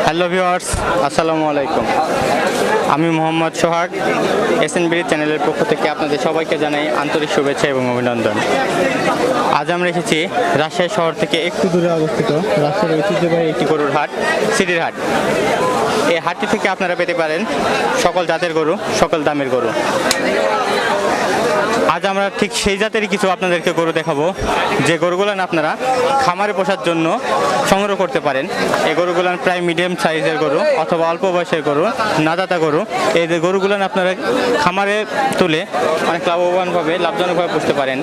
Hello viewers, আসসালামু আলাইকুম। আমি মোহাম্মদ সোহাগ, এসএনবি চ্যানেলের পক্ষ থেকে আপনাদের সবাইকে জানাই আন্তরিক শুভেচ্ছা এবং অভিনন্দন। আজ আমরা এসেছি রাজশাহী শহর থেকে একটু দূরে অবস্থিত রাজশাহীর ঐতিহ্যবাহী একটি গরুর হাট, সিটির হাট। এই হাটটি থেকে আপনারা পেতে পারেন সকল জাতের গরু, সকল দামের গরু। আজ আমরা ঠিক সেই জাতেরই কিছু আপনাদেরকে গরু দেখাবো, যে গরুগুলান আপনারা খামারে পোষার জন্য সংগ্রহ করতে পারেন। এই গরুগুলান প্রায় মিডিয়াম সাইজের গরু অথবা অল্প বয়সের গরু, নাদাতা গরু। এই যে গরুগুলান আপনারা খামারে তুলে অনেক লাভজনকভাবে পুষতে পারেন।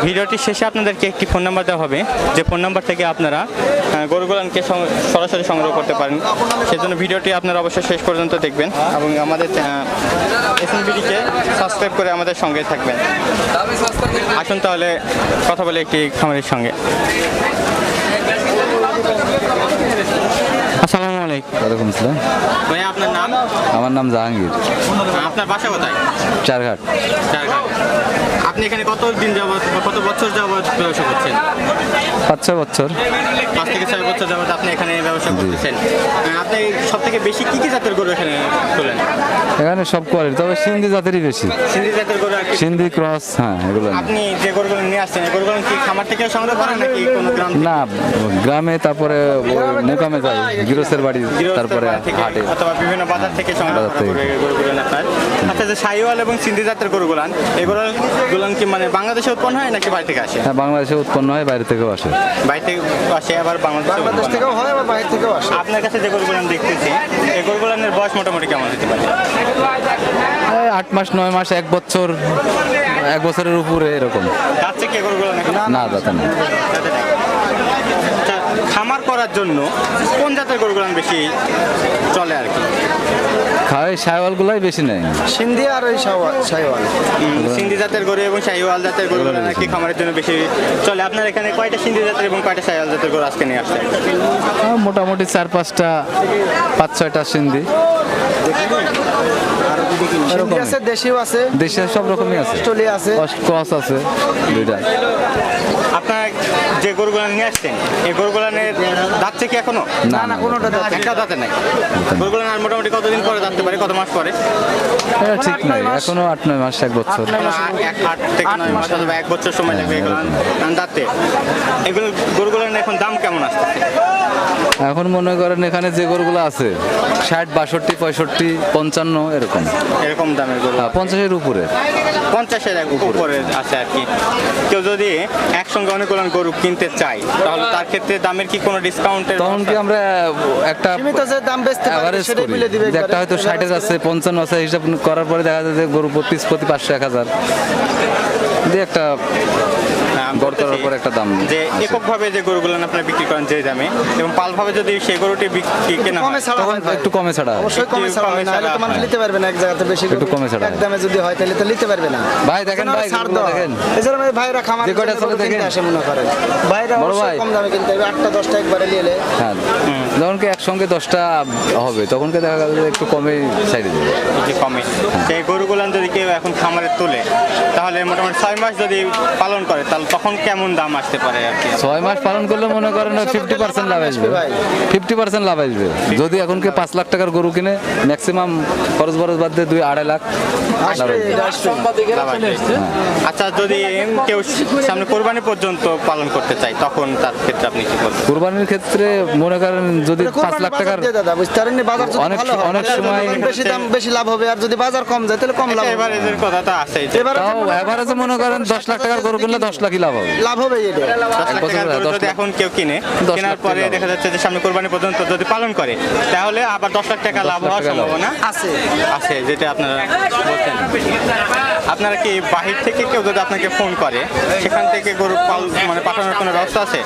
ভিডিওটির শেষে আপনাদেরকে একটি ফোন নাম্বার দেওয়া হবে, যে ফোন নাম্বার থেকে আপনারা গরুগুলানকে সরাসরি সংগ্রহ করতে পারেন। সেজন্য ভিডিওটি আপনারা অবশ্যই শেষ পর্যন্ত দেখবেন এবং আমাদের এসএনবিডিকে সাবস্ক্রাইব করে আমাদের সঙ্গে থাকবেন। আসুন তাহলে কথা বলে একটি খামারের সঙ্গে। আসসালামু আলাইকুম। ওয়ালাইকুম আসসালাম। ভাই, আপনার নাম? আমার নাম জাহাঙ্গীর। আপনার বাসা কোথায়? চারঘাট। চারঘাট। আপনি এখানে কত দিন যাবত, কত বছর যাবত ব্যবসা করছেন? 5-6 বছর। 5 থেকে 6 বছর যাবত আপনি এখানে ব্যবসা করতেছেন। আপনি সব থেকে বেশি কি জাতের গরু এখানে তোলেন? এখানে সব কোয়ালিটি, তবে সিন্ধি জাতেরই বেশি। সিন্ধি জাতের গরু? সিন্ধি ক্রস, হ্যাঁ এগুলো। আপনি যে গরুগুলো নিয়ে আসছেন, এই গরুগুলো কি খামার থেকে সংগ্রহ করেন নাকি কোনো গ্রাম? না, গ্রামে, তারপরে মোকামে যাই, গৃহস্থের বাড়ি, তারপরে হাটে অথবা বিভিন্ন বাজার থেকে সংগ্রহ করে গরুগুলো আপনার। আচ্ছা, যে শাহিওয়াল এবং সিন্ধি জাতের গরুগুলান, এই গরুগুলান কি মানে বাংলাদেশে উৎপন্ন হয় নাকি বাইরে থেকে আসে? হ্যাঁ, বাংলাদেশে উৎপন্ন হয়, বাইরে থেকেও আসে। বাইরে থেকে আসে, আবার বাংলাদেশ থেকেও হয়, আবার বাইরে থেকেও আসে। আপনার কাছে যে গরুগুলান দেখতেছি, এই গরুগুলানের বয়স মোটামুটি কেমন হতে পারে? 8 মাস, 9 মাস, 1 বছর, 1 বছরের উপরে এরকম। যাচ্ছে কি গরুগুলান? না, যাতে না। খামার করার জন্য কোন জাতের গরুগুলান বেশি চলে আর কি? খাওয়াই শাহিওয়ালগুলাই বেশি নেয়। সিন্ধি আর ওই শাহিওয়াল। সিন্ধি জাতের গরু এবং শাহিওয়াল জাতের গরুগুলো নাকি খামারের জন্য বেশি চলে। আপনার এখানে কয়টা সিন্ধি জাতের এবং কয়টা শাহিওয়াল জাতের গরু আজকে নিয়ে আসছে? মোটামুটি 4-5টা, 5-6টা সিন্ধি। সিন্ধি আছে, দেশিও আছে, দেশে সব রকমই আছে, অস্ট্রেলিয়া আছে, ক্রস আছে, দুইটা। আপনার যে গরুগুলো নিয়ে আসছেন, এই গরুগুলানের দাঁতছে কি এখনো? না না, কোনোটা একটা দাঁতে নাই। গরুগুলো আর মোটামুটি কতদিন পরে দাঁততে পারে, কত মাস পরে? এটা ঠিক নাই, এখনো 8-9 মাস, 1 বছর। 8 থেকে 9 মাস অথবা 1 বছর সময় লাগবে এগুলো দাঁততে। এগুলো গরুগুলোর এখন দাম কেমন আসতেছে? এখন মনে করেন এখানে যে গরুগুলো আছে 60, 62, 65, 55 এরকম দামের গরু? 50-এর উপরে। 50-এর উপরে আছে আর কি। কেউ যদি একসঙ্গে অনেকগুলো গরু কিনতে চায়, তাহলে তার ক্ষেত্রে দামের কি কোনো ডিসকাউন্টের? তখন কি আমরা একটা সীমিত যে দাম বেচতে পারি অ্যাভারেজ সেটাই করি, মিলে দিবে। যে একটা হয়তো 60-এর আছে, 55 আছে, হিসাব করার পরে দেখা যায় যে গরু প্রতি 500-1000 দিয়ে একটা গড় করার পর একটা দাম। যে এককভাবে যে গরুগুলো আপনারা বিক্রি করেন যে দামে, এবং পালভাবে যদি সেই গরুটি বিক্রি কেনা কমে হয়, ছাড়া তখন হয় ভাই। একটু কমে ছাড়া হয়। অবশ্যই কমে ছাড়া হয়, নাহলে তো মানুষ নিতে পারবে না। এক জায়গাতে বেশি একটু কমে ছাড়া এক দামে যদি হয় তাহলে তো নিতে পারবে না। ভাই দেখেন, ভাই ছাড় গরুগুলো দেওয়া দেখেন, এছাড়া ভাইরা খামার যে কয়টা ছেলে দেখেন আসে মনে করেন, ভাইরা বড় অবশ্যই ভাই। কম দামে কিনতে হবে। 8টা 10টা একবারে নিলে হ্যাঁ, যখন কি একসঙ্গে 10টা হবে তখন কি দেখা গেল যে একটু কমে সাইডে দেবে। একটু কমে। সেই গরুগুলো যদি কেউ এখন খামারে তোলে, তাহলে মোটামুটি 6 মাস যদি পালন করে, তাহলে তখন কেমন দাম আসতে পারে আর কি? 6 মাস পালন করলে মনে করেন 50% লাভ আসবে। 50% লাভ আসবে। যদি এখন কে 5 লাখ টাকার গরু কিনে, ম্যাক্সিমাম খরচ বাদ দিয়ে 2-2.5 লাখ লাভ আসবে। আচ্ছা, যদি কেউ সামনে কোরবানি পর্যন্ত পালন করতে চায়, তখন তার ক্ষেত্রে আপনি কি বলবেন? কুরবানির ক্ষেত্রে মনে করেন যদি 5 লাখ টাকার, দাদা বুঝতে পারেননি, বাজার যদি অনেক- ভালো হয় অনেক তাহলে সময় বেশি দাম বেশি লাভ হবে, আর যদি বাজার কম যায় তাহলে কম লাভ হবে। এভারেজের কথা তো আছে। এবারে তাও এভারেজে মনে করেন 10 লাখ টাকার গরু কিনলে 10 লাখই লাভ হবে। লাভ হবে এটা। 10 লাখ টাকার গরু যদি এখন কেউ কিনে, 10 কেনার লাখ পরে টাকা দেখা যাচ্ছে যে সামনে কোরবানি পর্যন্ত যদি পালন করে, তাহলে আবার 10 লাখ টাকা লাভ 10 লাখ হওয়ার টাকা লাভ। সম্ভাবনা আছে। আছে, যেটা আপনারা বলছেন। আপনারা কি বাহির থেকে কেউ যদি আপনাকে ফোন করে, সেখান থেকে গরু মানে পাঠানোর কোনো ব্যবস্থা আছে?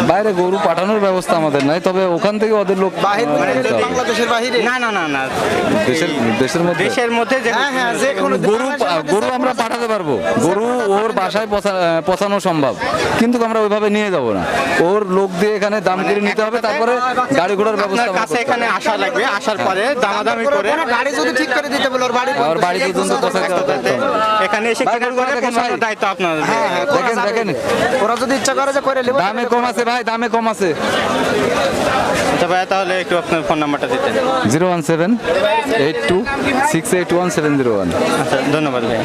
বাইরে গরু পাঠানোর ব্যবস্থা আমাদের নাই, তবে ওখান থেকে ওদের লোক বাহির মানে দিতে হবে। বাংলাদেশের বাহিরে না না না না, দেশের মধ্যে দেশের মধ্যে যে হ্যাঁ হ্যাঁ, যে কোনো গরু আমরা পাঠাতে পারবো। গরু ওর বাসায় পৌঁছানো সম্ভব, কিন্তু আমরা ওইভাবে নিয়ে যাব না। ওর লোক দিয়ে এখানে দাম করে নিতে হবে, তারপরে গাড়ি ঘোড়ার ব্যবস্থা আপনার কাছে এখানে আসা লাগবে, আসার পরে দামাদামি করে কোনো গাড়ি যদি ঠিক করে দিতে বলে ওর বাড়ি ওর বাড়ি পর্যন্ত পৌঁছাতে হবে। এখানে এসে ভাই, কেনার গরুগুলো পরে দেখেন পৌঁছানোর ভাই। দায়িত্ব আপনাদের। দেখেন দেখেন, ওরা যদি ইচ্ছা করে যে করে নেবে দামে কম আছে ভাই, দামে কম আছে। আচ্ছা ভাইয়া, তাহলে একটু আপনার ফোন নাম্বারটা দিতেন। 01782681701। আচ্ছা, ধন্যবাদ ভাইয়া।